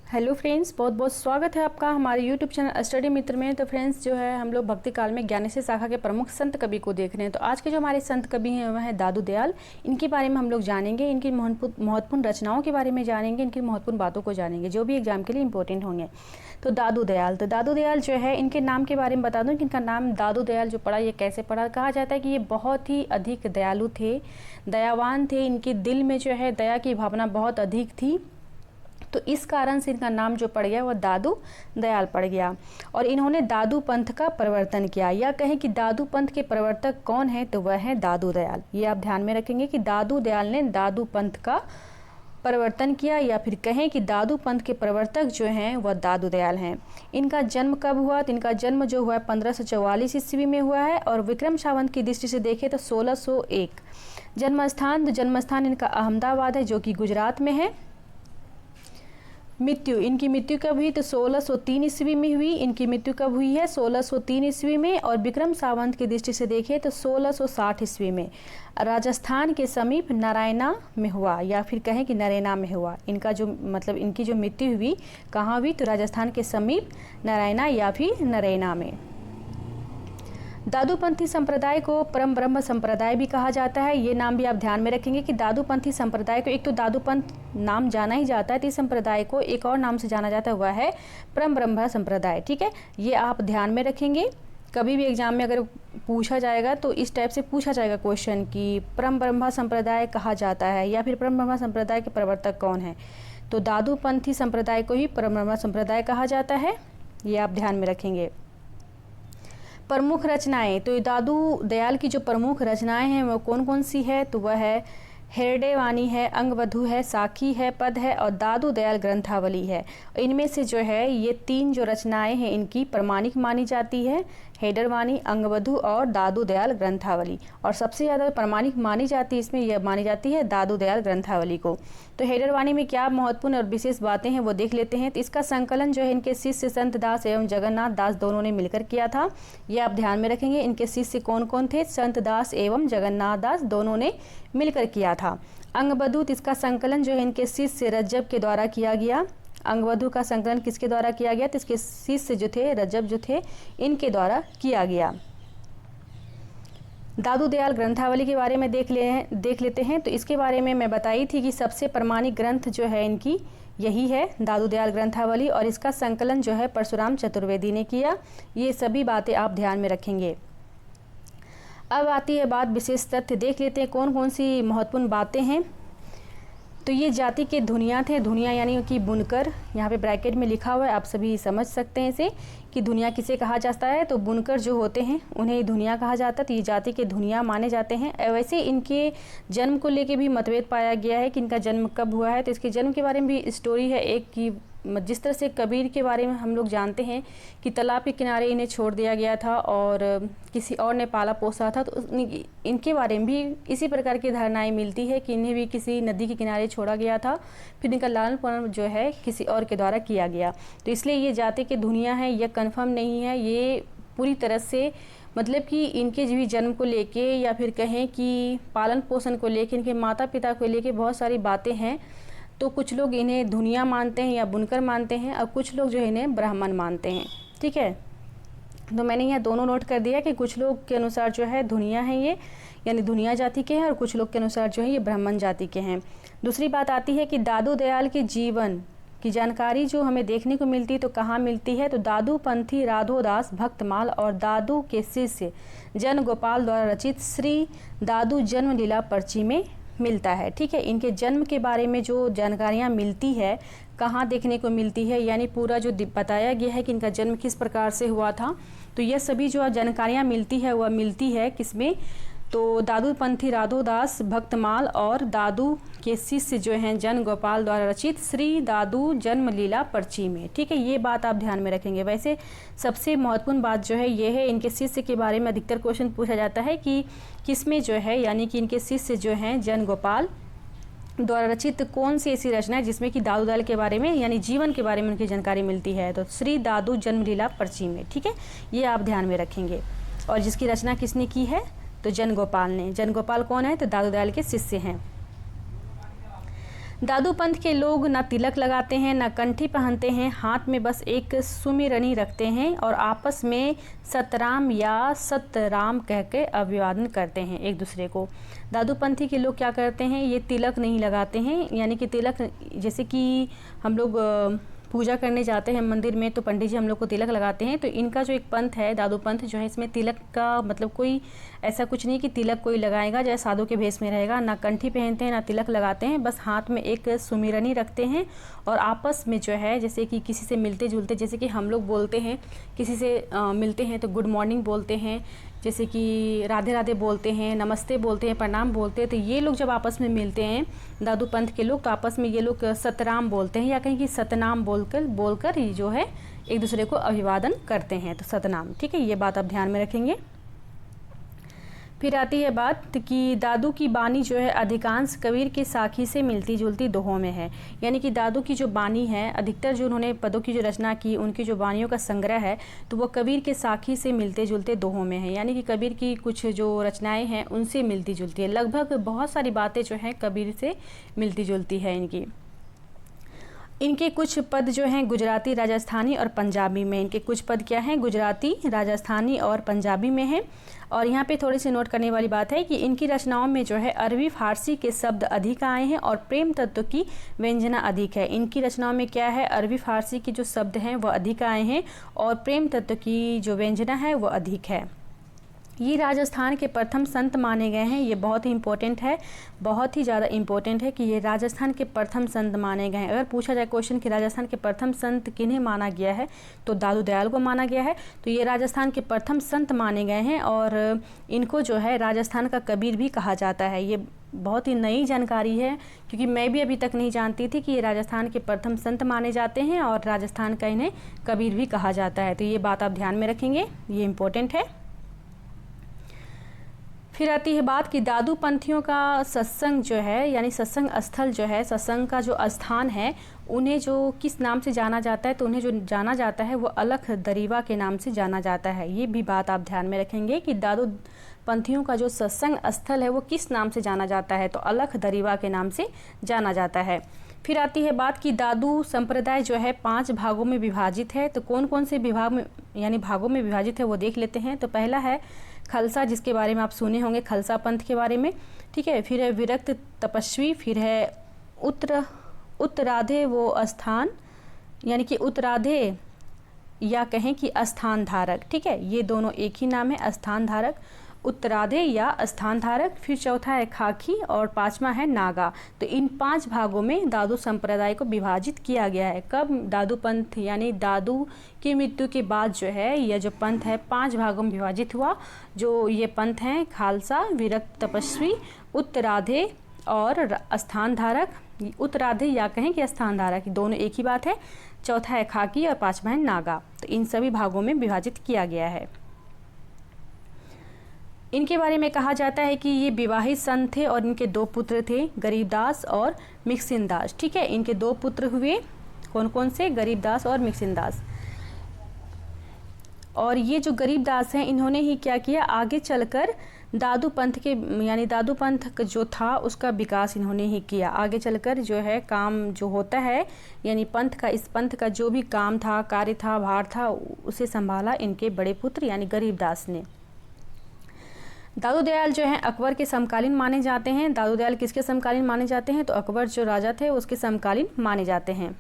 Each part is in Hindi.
हेलो फ्रेंड्स, बहुत बहुत स्वागत है आपका हमारे यूट्यूब चैनल स्टडी मित्र में। तो फ्रेंड्स जो है हम लोग भक्ति काल में ज्ञानेश्वर शाखा के प्रमुख संत कवि को देख रहे हैं। तो आज के जो हमारे संत कवि हैं वह है दादू दयाल। इनके बारे में हम लोग जानेंगे, इनकी महत्वपूर्ण रचनाओं के बारे में जानेंगे, इनकी महत्वपूर्ण बातों को जानेंगे जो भी एग्जाम के लिए इंपॉर्टेंट होंगे। तो दादू दयाल जो है, इनके नाम के बारे में बता दूं कि इनका नाम दादू दयाल जो पड़ा, ये कैसे पड़ा। कहा जाता है कि ये बहुत ही अधिक दयालु थे, दयावान थे। इनके दिल में जो है दया की भावना बहुत अधिक थी, तो इस कारण से इनका नाम जो पड़ गया वह दादू दयाल पड़ गया। और इन्होंने दादू पंथ का प्रवर्तन किया, या कहें कि दादू पंथ के प्रवर्तक कौन है, तो वह है दादू दयाल। ये आप ध्यान में रखेंगे कि दादू दयाल ने दादू पंथ का परिवर्तन किया, या फिर कहें कि दादू पंथ के प्रवर्तक जो हैं वह दादू दयाल हैं। इनका जन्म कब हुआ, तो इनका जन्म जो हुआ 1544 ईस्वी में हुआ है, और विक्रम संवत की दृष्टि से देखें तो 1601। जन्मस्थान इनका अहमदाबाद है जो कि गुजरात में है। इनकी मृत्यु कब हुई, तो 1603 ईस्वी में हुई। इनकी मृत्यु कब हुई है, 1603 ईस्वी में। और विक्रम संवत की दृष्टि से देखें तो 1660 ईस्वी में राजस्थान के समीप नारायणा में हुआ, या फिर कहें कि नरैना में हुआ। इनका जो इनकी जो मृत्यु हुई कहाँ हुई, तो राजस्थान के समीप नारायणा या फिर नरैना में। दादूपंथी संप्रदाय को परम ब्रह्म संप्रदाय भी कहा जाता है। ये नाम भी आप ध्यान में रखेंगे कि दादूपंथी संप्रदाय को, एक तो दादूपंथ नाम जाना ही जाता है, तो इस संप्रदाय को एक और नाम से जाना जाता है, वह है परम ब्रह्म संप्रदाय। ठीक है, ये आप ध्यान में रखेंगे। कभी भी एग्जाम में अगर पूछा जाएगा तो इस टाइप से पूछा जाएगा क्वेश्चन कि परम ब्रह्म संप्रदाय कहा जाता है, या फिर परम ब्रह्म संप्रदाय के प्रवर्तक कौन है, तो दादूपंथी संप्रदाय को ही परम ब्रह्म संप्रदाय कहा जाता है। ये आप ध्यान में रखेंगे। प्रमुख रचनाएं, तो दादू दयाल की जो प्रमुख रचनाएं हैं वो कौन कौन सी है, तो वह है हृदय वाणी है, अंगवधु है, साखी है, पद है, और दादू दयाल ग्रंथावली है। इनमें से जो है ये तीन जो रचनाएं हैं इनकी प्रमाणिक मानी जाती है, हेडर वाणी, अंगवधु और दादू दयाल ग्रंथावली। और सबसे ज़्यादा प्रमाणिक मानी जाती है, इसमें यह मानी जाती है दादू दयाल ग्रंथावली को। तो हेडर वाणी में क्या महत्वपूर्ण और विशेष बातें हैं वो देख लेते हैं। तो इसका संकलन जो है इनके शिष्य संत दास एवं जगन्नाथ दास दोनों ने मिलकर किया था। ये आप ध्यान में रखेंगे। इनके शिष्य कौन कौन थे, संत दास एवं जगन्नाथ दास दोनों ने मिलकर किया था। अंगवधु, इसका संकलन जो है इनके शिष्य रज्जब के द्वारा किया गया। अंगवधु का संकलन किसके द्वारा किया गया, तो इसके शिष्य जो थे रज्जब जो थे इनके द्वारा किया गया। दादू दयाल ग्रंथावली के बारे में देख लेते हैं। तो इसके बारे में मैं बताई थी कि सबसे प्रमाणिक ग्रंथ जो है इनकी यही है दादू दयाल ग्रंथावली, और इसका संकलन जो है परशुराम चतुर्वेदी ने किया। ये सभी बातें आप ध्यान में रखेंगे। अब आती है बात विशेष तथ्य, देख लेते हैं कौन कौन सी महत्वपूर्ण बातें हैं। तो ये जाति के धुनिया थे, धुनिया यानी कि बुनकर, यहाँ पे ब्रैकेट में लिखा हुआ है, आप सभी समझ सकते हैं इसे कि धुनिया किसे कहा जाता है, तो बुनकर जो होते हैं उन्हें धुनिया कहा जाता है। तो ये जाति के धुनिया माने जाते हैं। वैसे इनके जन्म को लेके भी मतभेद पाया गया है कि इनका जन्म कब हुआ है। तो इसके जन्म के बारे में भी स्टोरी है एक कि जिस तरह से कबीर के बारे में हम लोग जानते हैं कि तालाब के किनारे इन्हें छोड़ दिया गया था और किसी और ने पाला पोसा था, तो इनके बारे में भी इसी प्रकार की धारणाएं मिलती है कि इन्हें भी किसी नदी के किनारे छोड़ा गया था, फिर इनका लालन पालन जो है किसी और के द्वारा किया गया। तो इसलिए ये जाति के दुनिया है, यह कन्फर्म नहीं है। ये पूरी तरह से मतलब कि इनके भी जन्म को लेके, या फिर कहें कि पालन पोषण को लेके, इनके माता पिता को लेके बहुत सारी बातें हैं। तो कुछ लोग इन्हें धुनिया मानते हैं या बुनकर मानते हैं, और कुछ लोग जो है इन्हें ब्राह्मण मानते हैं। ठीक है, तो मैंने यहाँ दोनों नोट कर दिया कि कुछ लोग के अनुसार जो है धुनिया है ये, यानी धुनिया जाति के हैं, और कुछ लोग के अनुसार जो है ये ब्राह्मण जाति के हैं। दूसरी बात आती है कि दादू दयाल के जीवन की जानकारी जो हमें देखने को मिलती है तो कहाँ मिलती है, तो दादू पंथी राधोदास भक्तमाल और दादू के शिष्य जन गोपाल द्वारा रचित श्री दादू जन्म लीला पर्ची में मिलता है। ठीक है, इनके जन्म के बारे में जो जानकारियाँ मिलती है कहाँ देखने को मिलती है, यानी पूरा जो बताया गया है कि इनका जन्म किस प्रकार से हुआ था, तो यह सभी जो जानकारियाँ मिलती है वह मिलती है किसमें, तो दादू पंथी राधोदास भक्तमाल और दादू के शिष्य जो हैं जन गोपाल द्वारा रचित श्री दादू जन्म लीला पर्ची में। ठीक है, ये बात आप ध्यान में रखेंगे। वैसे सबसे महत्वपूर्ण बात जो है ये है, इनके शिष्य के बारे में अधिकतर क्वेश्चन पूछा जाता है कि किसमें जो है, यानी कि इनके शिष्य जो हैं जन गोपाल द्वारा रचित कौन सी ऐसी रचना है जिसमें कि दादू दयाल के बारे में यानी जीवन के बारे में उनकी जानकारी मिलती है, तो श्री दादू जन्म लीला पर्ची में। ठीक है, ये आप ध्यान में रखेंगे। और जिसकी रचना किसने की है, तो जन गोपाल ने। जन गोपाल कौन है, तो दादू दयाल के शिष्य हैं। दादू पंथ के लोग ना तिलक लगाते हैं, ना कंठी पहनते हैं, हाथ में बस एक सुमिरनी रखते हैं और आपस में सतराम या सतराम कह के अभिवादन करते हैं एक दूसरे को। दादू पंथी के लोग क्या करते हैं, ये तिलक नहीं लगाते हैं, यानी कि तिलक जैसे कि हम लोग पूजा करने जाते हैं मंदिर में तो पंडित जी हम लोग को तिलक लगाते हैं, तो इनका जो एक पंथ है दादू पंथ जो है, इसमें तिलक का मतलब कोई ऐसा कुछ नहीं कि तिलक कोई लगाएगा, जैसे साधु के भेष में रहेगा, ना कंठी पहनते हैं ना तिलक लगाते हैं, बस हाथ में एक सुमिरनी रखते हैं और आपस में जो है जैसे कि किसी से मिलते जुलते, जैसे कि हम लोग बोलते हैं किसी से मिलते हैं तो गुड मॉर्निंग बोलते हैं, जैसे कि राधे राधे बोलते हैं, नमस्ते बोलते हैं, प्रणाम बोलते हैं, तो ये लोग जब आपस में मिलते हैं दादू पंथ के लोग तो आपस में ये लोग सतराम बोलते हैं या कहीं कि सतनाम बोलकर ये जो है एक दूसरे को अभिवादन करते हैं, तो सतनाम। ठीक है, ये बात आप ध्यान में रखेंगे। फिर आती है बात कि दादू की बानी जो है अधिकांश कबीर की साखी से मिलती जुलती दोहों में है, यानी कि दादू की जो बानी है अधिकतर जो उन्होंने पदों की जो रचना की उनकी जो बानियों का संग्रह है तो वो कबीर के साखी से मिलते जुलते दोहों में है, यानी कि कबीर की कुछ जो रचनाएं हैं उनसे मिलती जुलती है। लगभग बहुत सारी बातें जो हैं कबीर से मिलती जुलती है इनके कुछ पद जो हैं गुजराती, राजस्थानी और पंजाबी में। इनके कुछ पद क्या हैं, गुजराती, राजस्थानी और पंजाबी में हैं। और यहाँ पे थोड़ी सी नोट करने वाली बात है कि इनकी रचनाओं में जो है अरबी फारसी के शब्द अधिक आए हैं और प्रेम तत्व की व्यंजना अधिक है। इनकी रचनाओं में क्या है, अरबी फारसी के जो शब्द हैं वह अधिक आए हैं और प्रेम तत्व की जो व्यंजना है वो अधिक है। ये राजस्थान के प्रथम संत माने गए हैं, ये बहुत ही इम्पोर्टेंट है, बहुत ही ज़्यादा इम्पोर्टेंट है कि ये राजस्थान के प्रथम संत माने गए हैं। अगर पूछा जाए क्वेश्चन कि राजस्थान के प्रथम संत किन्हें माना गया है तो दादू दयाल को माना गया है, तो ये राजस्थान के प्रथम संत माने गए हैं और इनको जो है राजस्थान का कबीर भी कहा जाता है। ये बहुत ही नई जानकारी है क्योंकि मैं भी अभी तक नहीं जानती थी कि ये राजस्थान के प्रथम संत माने जाते हैं और राजस्थान का इन्हें कबीर भी कहा जाता है, तो ये बात आप ध्यान में रखेंगे, ये इम्पोर्टेंट है। फिर आती है बात कि दादू पंथियों का सत्संग जो है यानी सत्संग स्थल जो है, सत्संग का जो स्थान है उन्हें जो किस नाम से जाना जाता है, तो उन्हें जो जाना जाता है वो अलख दरीवा के नाम से जाना जाता है। ये भी बात आप ध्यान में रखेंगे कि दादू पंथियों का जो सत्संग स्थल है वो किस नाम से जाना जाता है, तो अलख दरीवा के नाम से जाना जाता है। फिर आती है बात कि दादू संप्रदाय जो है 5 भागों में विभाजित है, तो कौन कौन से विभाग में यानी भागों में विभाजित है वो देख लेते हैं। तो पहला है खालसा, जिसके बारे में आप सुने होंगे खालसा पंथ के बारे में, ठीक है। फिर है विरक्त तपस्वी, फिर है उत्तराधे वो स्थान यानी कि उत्तराधे या कहें कि स्थान धारक, ठीक है, ये दोनों एक ही नाम है, स्थान धारक, उत्तराधे या स्थान धारक। फिर चौथा है खाकी और 5वां है नागा। तो इन 5 भागों में दादू संप्रदाय को विभाजित किया गया है। कब, दादू पंथ यानी दादू की मृत्यु के बाद जो है यह जो पंथ है 5 भागों में विभाजित हुआ। जो ये पंथ हैं खालसा, विरक्त तपस्वी, उत्तराधे और स्थान धारक। उत्तराधे या कहें कि स्थान धारक, दोनों एक ही बात है। चौथा है खाकी और 5वां है नागा। तो इन सभी भागों में विभाजित किया गया है। इनके बारे में कहा जाता है कि ये विवाहित संत थे और इनके 2 पुत्र थे, गरीबदास और मिक्सिनदास, ठीक है। इनके 2 पुत्र हुए, कौन कौन से, गरीबदास और मिक्सिनदास। और ये जो गरीबदास हैं इन्होंने ही क्या किया, आगे चलकर दादू पंथ के यानी दादू पंथ जो था उसका विकास इन्होंने ही किया। आगे चलकर जो है काम जो होता है यानी पंथ का, इस पंथ का जो भी काम था, कार्य था, भार था, उसे संभाला इनके बड़े पुत्र यानी गरीबदास ने। दादू दयाल जो हैं अकबर के समकालीन माने जाते हैं। दादू दयाल किसके समकालीन माने जाते हैं, तो अकबर जो राजा थे उसके समकालीन माने जाते हैं।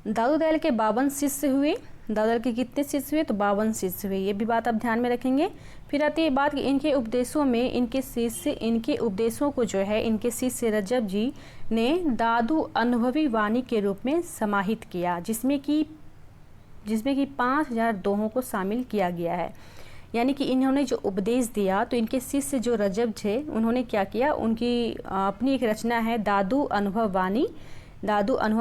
दादू दयाल के 52 शिष्य हुए। दादू दयाल के कितने शिष्य हुए, तो 52 शिष्य हुए, ये भी बात आप ध्यान में रखेंगे। फिर आती है बात कि इनके उपदेशों में इनके उपदेशों को जो है इनके शिष्य रजब जी ने दादू अनुभवी वाणी के रूप में समाहित किया, जिसमें कि 5000 दोहों को शामिल किया गया है। यानी कि इन्होंने जो उपदेश दिया तो इनके शिष्य जो रजब थे उन्होंने क्या किया, उनकी अपनी एक रचना है दादू अनुभव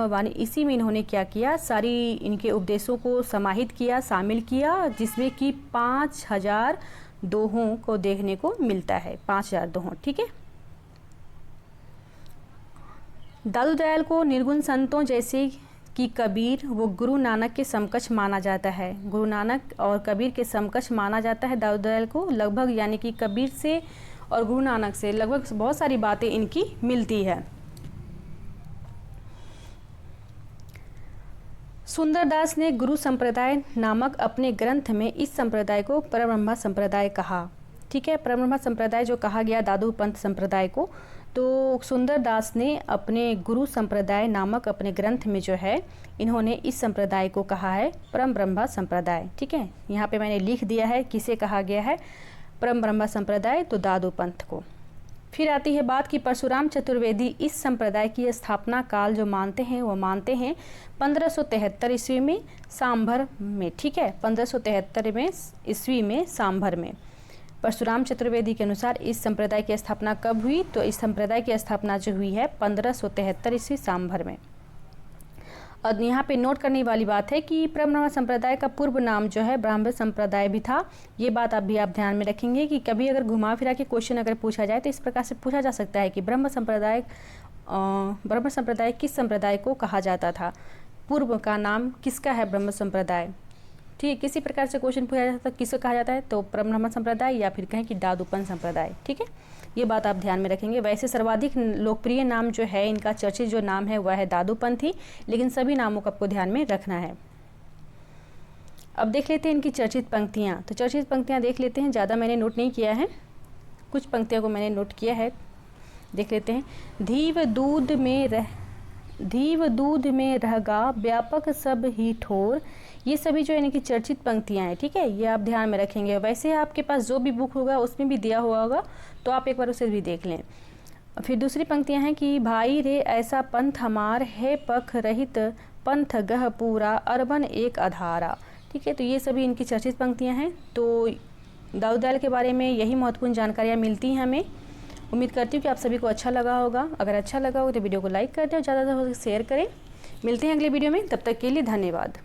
वाणी, इसी में इन्होंने क्या किया, सारी इनके उपदेशों को समाहित किया, शामिल किया, जिसमें कि 5000 दोहों को देखने को मिलता है, 5000 दोहों, ठीक है। दादू दयाल को निर्गुण संतों जैसे कि कबीर वो गुरु नानक के समकक्ष माना जाता है। गुरु नानक और कबीर के समकक्ष माना जाता है दादू दयाल को लगभग, यानी कि कबीर से और गुरु नानक से लगभग बहुत सारी बातें इनकी मिलती है। सुंदरदास ने गुरु संप्रदाय नामक अपने ग्रंथ में इस संप्रदाय को परब्रह्म संप्रदाय कहा। ठीक है, परब्रह्म संप्रदाय जो कहा गया दादू पंथ संप्रदाय को, तो सुंदरदास ने अपने गुरु संप्रदाय नामक अपने ग्रंथ में जो है इन्होंने इस संप्रदाय को कहा है परम ब्रह्म संप्रदाय। ठीक है, यहाँ पे मैंने लिख दिया है किसे कहा गया है परम ब्रह्म संप्रदाय, तो दादू पंथ को। फिर आती है बात कि परशुराम चतुर्वेदी इस संप्रदाय की स्थापना काल जो मानते हैं वो मानते हैं 1573 ईस्वी में सांभर में। ठीक है, 1573 में ईस्वी में सांभर में। परशुराम चतुर्वेदी के अनुसार इस संप्रदाय की स्थापना कब हुई, तो इस संप्रदाय की स्थापना जो हुई है 1573 ईस्वी सांभर में। और यहाँ पे नोट करने वाली बात है कि परब्रह्म संप्रदाय का पूर्व नाम जो है ब्राह्मण संप्रदाय भी था। ये बात आप ध्यान में रखेंगे कि कभी अगर घुमा फिरा के क्वेश्चन अगर पूछा जाए तो इस प्रकार से पूछा जा सकता है कि ब्रह्म संप्रदाय किस संप्रदाय को कहा जाता था, पूर्व का नाम किसका है ब्रह्म संप्रदाय। ठीक है, किसी प्रकार से क्वेश्चन पूछा जाता है तो किसको कहा जाता है, तो परब्रह्म संप्रदाय या फिर कहें कि दादूपंथ संप्रदाय। ठीक है, ये बात आप ध्यान में रखेंगे। वैसे सर्वाधिक लोकप्रिय नाम जो है इनका, चर्चित जो नाम है वह है दादूपंथ ही, लेकिन सभी नामों को आपको ध्यान में रखना है। अब देख लेते हैं इनकी चर्चित पंक्तियाँ। तो चर्चित पंक्तियाँ देख लेते हैं, ज़्यादा मैंने नोट नहीं किया है, कुछ पंक्तियों को मैंने नोट किया है, देख लेते हैं। धीव दूध में रहगा व्यापक सब ही ठोर, ये सभी जो इनकी चर्चित पंक्तियाँ हैं। ठीक है, ये आप ध्यान में रखेंगे। वैसे आपके पास जो भी बुक होगा उसमें भी दिया हुआ होगा, तो आप एक बार उसे भी देख लें। फिर दूसरी पंक्तियाँ हैं कि भाई रे ऐसा पंथ हमार है पख रहित पंथ गह पूरा अरबन एक आधारा। ठीक है, तो ये सभी इनकी चर्चित पंक्तियाँ हैं। तो दाऊद दयाल के बारे में यही महत्वपूर्ण जानकारियाँ मिलती हैं हमें। उम्मीद करती हूँ कि आप सभी को अच्छा लगा होगा। अगर अच्छा लगा हो तो वीडियो को लाइक कर दें और ज़्यादा से ज़्यादा शेयर करें। मिलते हैं अगले वीडियो में, तब तक के लिए धन्यवाद।